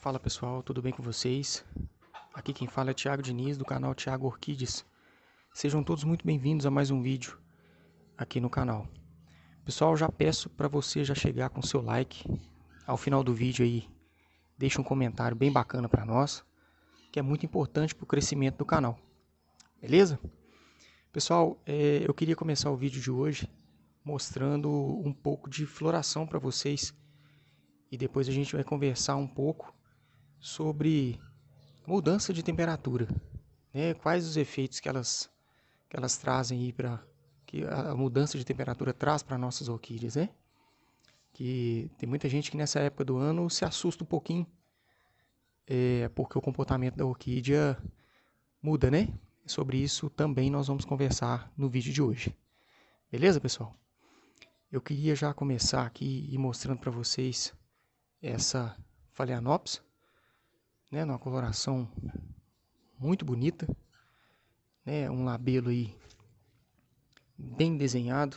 Fala pessoal, tudo bem com vocês? Aqui quem fala é Thiago Diniz do canal Thiago Orquídeas. Sejam todos muito bem-vindos a mais um vídeo aqui no canal. Pessoal, já peço para você já chegar com seu like ao final do vídeo aí. Deixa um comentário bem bacana para nós, que é muito importante para o crescimento do canal. Beleza? Pessoal, eu queria começar o vídeo de hoje mostrando um pouco de floração para vocês. E depois a gente vai conversar um pouco sobre mudança de temperatura, né? Quais os efeitos que elas trazem aí que a mudança de temperatura traz para nossas orquídeas, né? Que tem muita gente que nessa época do ano se assusta um pouquinho, porque o comportamento da orquídea muda, né? Sobre isso também nós vamos conversar no vídeo de hoje. Beleza, pessoal? Eu queria já começar aqui e mostrando para vocês essa Phalaenopsis, né? Numa coloração muito bonita, né? Um labelo aí bem desenhado.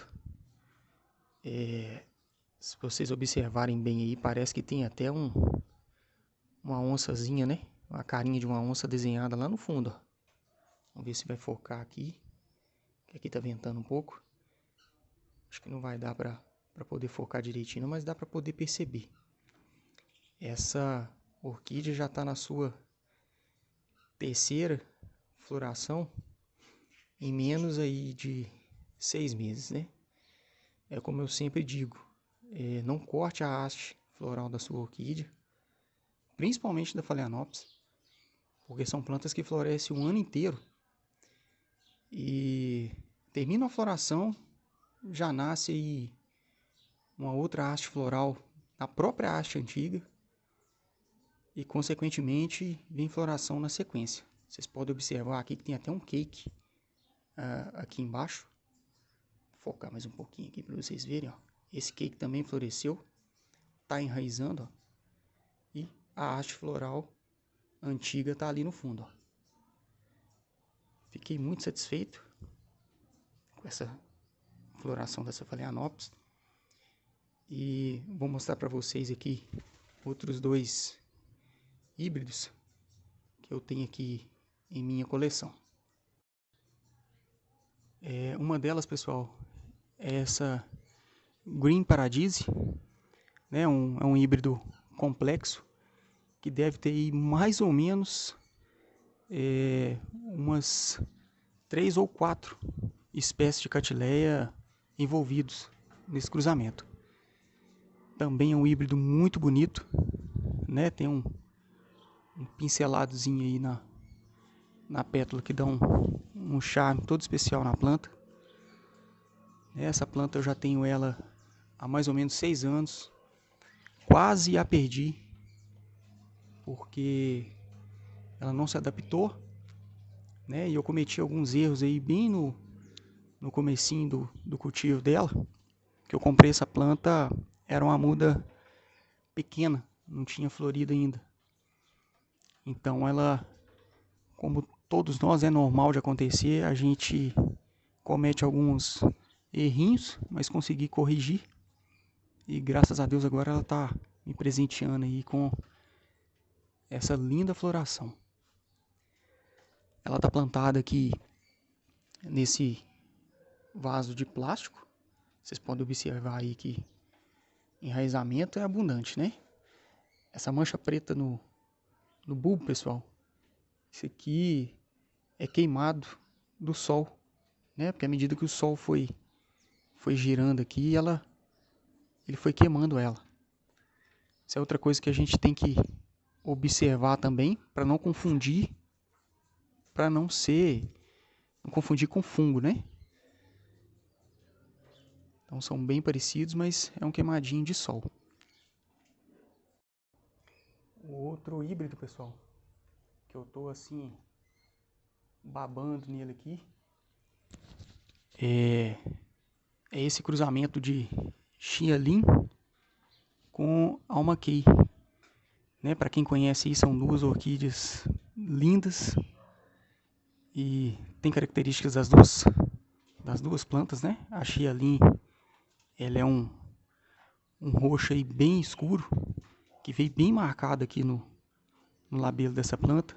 Se vocês observarem bem aí, parece que tem até uma onçazinha, né? Uma carinha de uma onça desenhada lá no fundo, ó. Vamos ver se vai focar aqui, que aqui tá ventando um pouco. Acho que não vai dar para poder focar direitinho, mas dá para poder perceber. Essa orquídea já está na sua terceira floração em menos aí de 6 meses, né? É como eu sempre digo, não corte a haste floral da sua orquídea, principalmente da Phalaenopsis, porque são plantas que florescem o ano inteiro e termina a floração, já nasce aí uma outra haste floral na própria haste antiga e consequentemente vem floração na sequência. Vocês podem observar aqui que tem até um cake aqui embaixo. Vou focar mais um pouquinho aqui para vocês verem, ó. Esse cake também floresceu, está enraizando, ó, e a haste floral antiga está ali no fundo, ó. Fiquei muito satisfeito com essa floração dessa Phalaenopsis e vou mostrar para vocês aqui outros dois híbridos que eu tenho aqui em minha coleção. Uma delas, pessoal, é essa Green Paradise, né? É um híbrido complexo que deve ter aí mais ou menos umas 3 ou 4 espécies de Catileia envolvidos nesse cruzamento. Também é um híbrido muito bonito, né? Tem um pinceladozinho aí na pétala que dá um charme todo especial na planta. Essa planta eu já tenho ela há mais ou menos 6 anos. Quase a perdi, porque ela não se adaptou, né? E eu cometi alguns erros aí bem no comecinho do cultivo dela. Que eu comprei essa planta, era uma muda pequena, não tinha florido ainda. Então ela, como todos nós, é normal de acontecer, a gente comete alguns errinhos, mas consegui corrigir. E graças a Deus agora ela está me presenteando aí com essa linda floração. Ela está plantada aqui nesse vaso de plástico. Vocês podem observar aí que enraizamento é abundante, né? Essa mancha preta no bulbo, pessoal, isso aqui é queimado do sol, né? Porque à medida que o sol foi girando aqui, ele foi queimando ela. Isso é outra coisa que a gente tem que observar também, para não confundir, para não confundir com fungo, né? Então são bem parecidos, mas é um queimadinho de sol. O outro híbrido, pessoal, que eu tô assim babando nele aqui, é esse cruzamento de Xiaolin com Alma Key, né? Para quem conhece aí, são duas orquídeas lindas e tem características das duas plantas, né? A Xiaolin, ela é um roxo aí bem escuro, que veio bem marcado aqui no labelo dessa planta.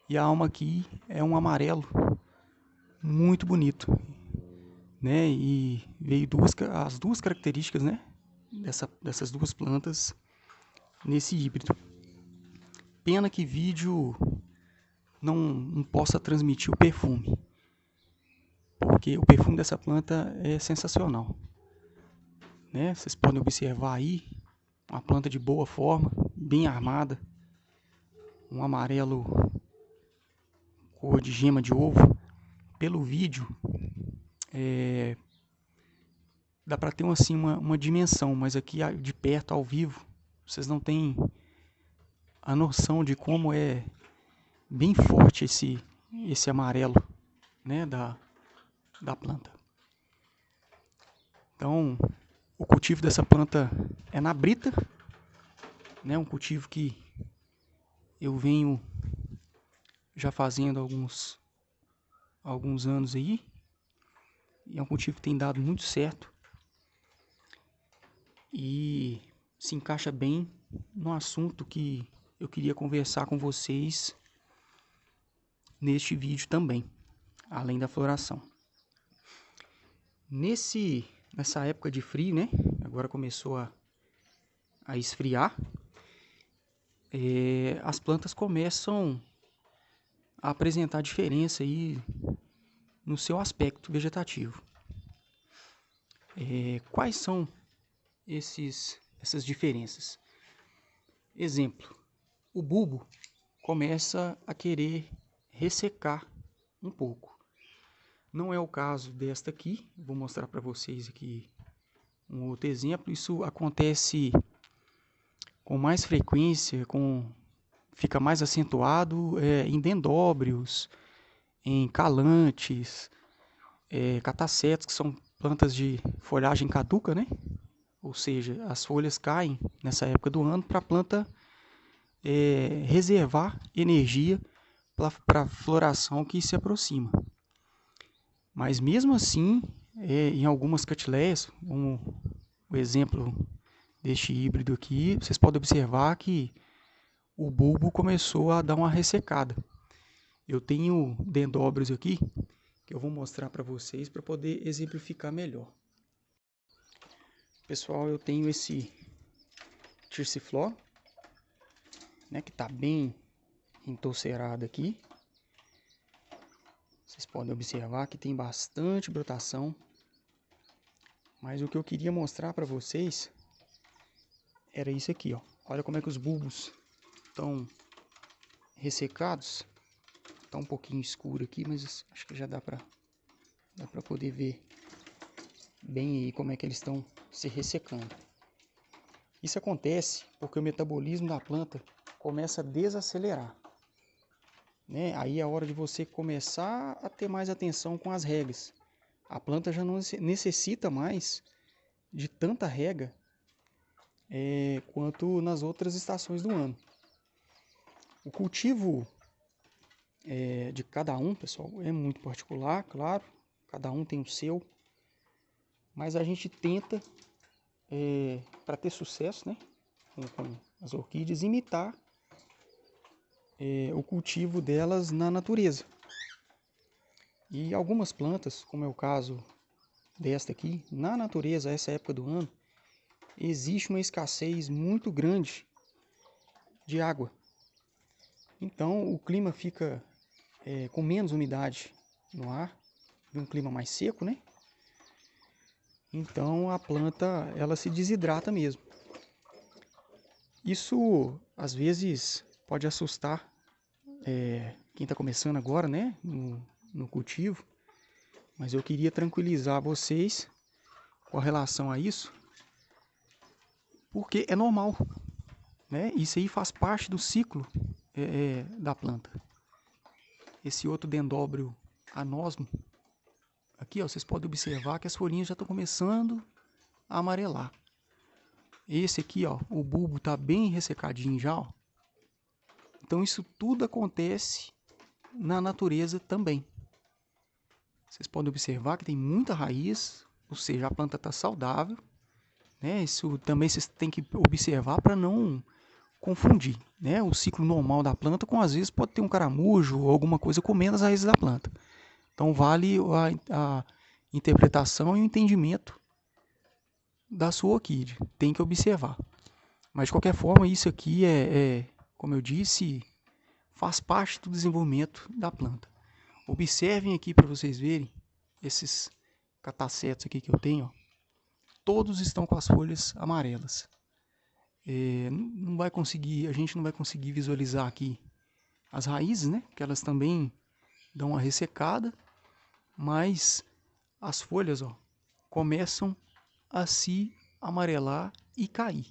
E a alma aqui é um amarelo muito bonito, né? E veio as duas características, né? Dessas duas plantas nesse híbrido. Pena que vídeo não possa transmitir o perfume, porque o perfume dessa planta é sensacional, né? Vocês podem observar aí, uma planta de boa forma, bem armada, um amarelo cor de gema de ovo. Pelo vídeo dá para ter assim, uma dimensão, mas aqui de perto, ao vivo, vocês não têm a noção de como é bem forte esse amarelo, né, da planta. Então, o cultivo dessa planta é na brita, né, um cultivo que eu venho já fazendo alguns anos aí, e é um cultivo que tem dado muito certo e se encaixa bem no assunto que eu queria conversar com vocês neste vídeo também, além da floração. Nessa época de frio, né? Agora começou a esfriar. As plantas começam a apresentar diferença aí no seu aspecto vegetativo. Quais são essas diferenças? Exemplo, o bulbo começa a querer ressecar um pouco. Não é o caso desta aqui, vou mostrar para vocês aqui um outro exemplo. Isso acontece com mais frequência, fica mais acentuado em dendróbios, em calantes, catacetos, que são plantas de folhagem caduca, né? Ou seja, as folhas caem nessa época do ano para a planta reservar energia para a floração que se aproxima. Mas mesmo assim, em algumas catileias, como o exemplo deste híbrido aqui, vocês podem observar que o bulbo começou a dar uma ressecada. Eu tenho dendróbios aqui que eu vou mostrar para vocês para poder exemplificar melhor. Pessoal, eu tenho esse Thyrsiphloa, né, que está bem entolcerado aqui. Vocês podem observar que tem bastante brotação. Mas o que eu queria mostrar para vocês era isso aqui, ó. Olha como é que os bulbos estão ressecados. Está um pouquinho escuro aqui, mas acho que já dá para poder ver bem aí como é que eles estão se ressecando. Isso acontece porque o metabolismo da planta começa a desacelerar, né? Aí é a hora de você começar a ter mais atenção com as regas. A planta já não necessita mais de tanta rega quanto nas outras estações do ano. O cultivo de cada um, pessoal, é muito particular, claro. Cada um tem o seu. Mas a gente tenta, para ter sucesso, né, com as orquídeas, imitar o cultivo delas na natureza. E algumas plantas, como é o caso desta aqui, na natureza, essa época do ano, existe uma escassez muito grande de água. Então o clima fica com menos umidade no ar, um clima mais seco, né? Então a planta ela se desidrata mesmo. Isso às vezes pode assustar quem está começando agora, né, no cultivo, mas eu queria tranquilizar vocês com relação a isso, porque é normal, né? Isso aí faz parte do ciclo da planta. Esse outro dendróbio anosmo, aqui ó, vocês podem observar que as folhinhas já estão começando a amarelar. Esse aqui ó, o bulbo está bem ressecadinho já, ó. Então isso tudo acontece na natureza também. Vocês podem observar que tem muita raiz, ou seja, a planta está saudável, né? Isso também vocês têm que observar para não confundir, né, o ciclo normal da planta com, às vezes, pode ter um caramujo ou alguma coisa comendo as raízes da planta. Então, vale a interpretação e o entendimento da sua orquídea. Tem que observar. Mas, de qualquer forma, isso aqui como eu disse, faz parte do desenvolvimento da planta. Observem aqui para vocês verem esses catacetos aqui que eu tenho, ó. Todos estão com as folhas amarelas. Não vai conseguir, a gente não vai conseguir visualizar aqui as raízes, né? Que elas também dão uma ressecada, mas as folhas, ó, começam a se amarelar e cair.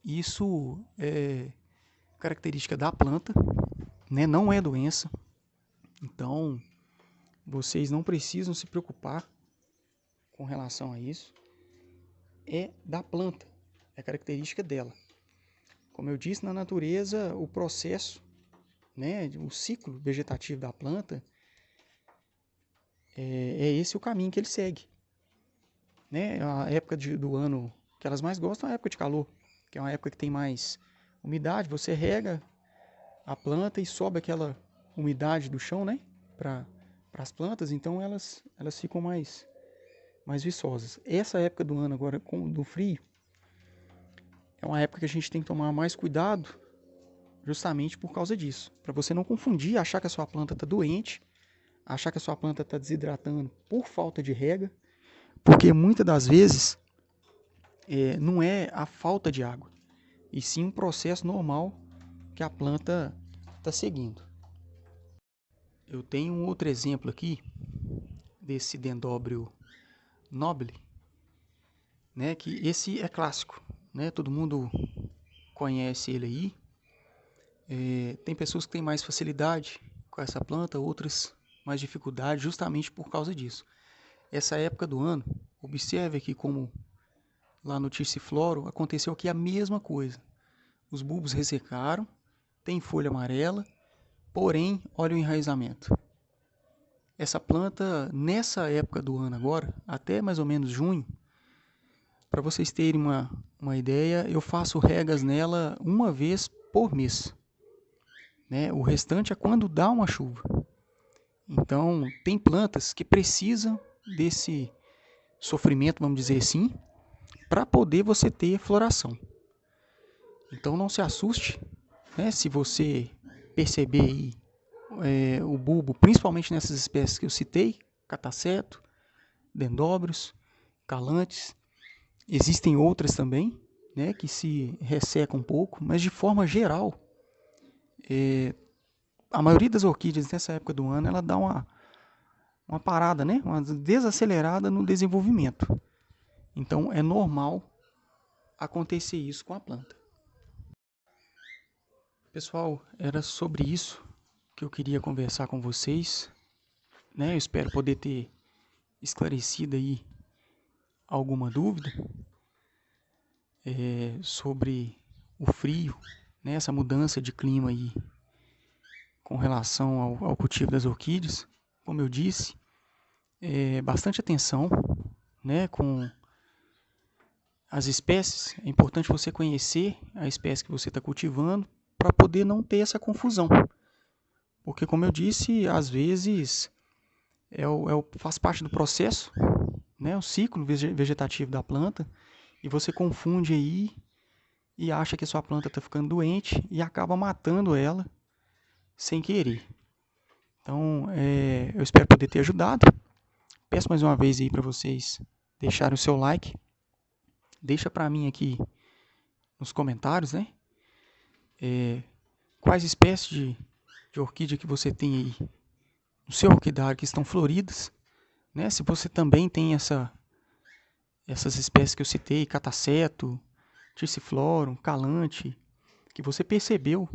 Isso é característica da planta, né? Não é doença. Então, vocês não precisam se preocupar com relação a isso. É da planta, é característica dela. Como eu disse, na natureza, o processo, né, o ciclo vegetativo da planta, é esse o caminho que ele segue. Né? A época do ano que elas mais gostam é a época de calor, que é uma época que tem mais umidade. Você rega a planta e sobe aquela umidade do chão, né, para as plantas, então elas ficam mais viçosas. Essa época do ano agora, do frio, é uma época que a gente tem que tomar mais cuidado, justamente por causa disso. Para você não confundir, achar que a sua planta está doente, achar que a sua planta está desidratando por falta de rega, porque muitas das vezes não é a falta de água, e sim um processo normal que a planta está seguindo. Eu tenho um outro exemplo aqui, desse Dendróbio nobile, né, que esse é clássico, né, todo mundo conhece ele aí. Tem pessoas que têm mais facilidade com essa planta, outras mais dificuldade, justamente por causa disso. Essa época do ano, observe aqui como lá no Tissifloro aconteceu aqui a mesma coisa. Os bulbos ressecaram, tem folha amarela, porém, olha o enraizamento. Essa planta, nessa época do ano agora, até mais ou menos junho, para vocês terem uma ideia, eu faço regas nela uma vez por mês. Né? O restante é quando dá uma chuva. Então, tem plantas que precisam desse sofrimento, vamos dizer assim, para poder você ter floração. Então, não se assuste, né, se você perceber aí, o bulbo, principalmente nessas espécies que eu citei, cataceto, dendróbios, calantes. Existem outras também, né, que se ressecam um pouco, mas de forma geral, a maioria das orquídeas nessa época do ano, ela dá uma parada, né, uma desacelerada no desenvolvimento. Então é normal acontecer isso com a planta. Pessoal, era sobre isso que eu queria conversar com vocês, né? Eu espero poder ter esclarecido aí alguma dúvida sobre o frio, né? Essa mudança de clima aí com relação ao cultivo das orquídeas. Como eu disse, bastante atenção, né, com as espécies. É importante você conhecer a espécie que você está cultivando para poder não ter essa confusão. Porque, como eu disse, às vezes faz parte do processo, né, o ciclo vegetativo da planta, e você confunde aí e acha que a sua planta está ficando doente e acaba matando ela sem querer. Então, eu espero poder ter ajudado. Peço mais uma vez aí para vocês deixarem o seu like. Deixa para mim aqui nos comentários, né? Quais espécies de orquídea que você tem aí no seu orquidário que estão floridas, né? Se você também tem essas espécies que eu citei, cataceto, tissiflorum, calante, que você percebeu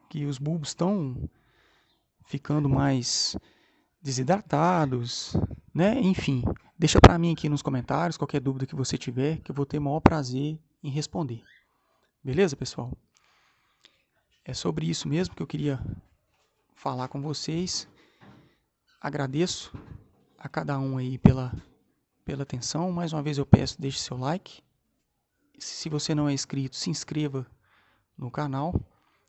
que os bulbos estão ficando mais desidratados, né? Enfim, deixa para mim aqui nos comentários qualquer dúvida que você tiver, que eu vou ter o maior prazer em responder. Beleza, pessoal? É sobre isso mesmo que eu queria falar com vocês. Agradeço a cada um aí pela atenção. Mais uma vez eu peço, deixe seu like, Se você não é inscrito, se inscreva no canal.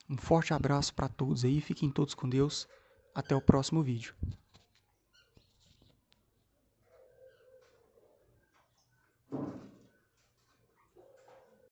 Um forte abraço para todos aí, fiquem todos com Deus. Até o próximo vídeo.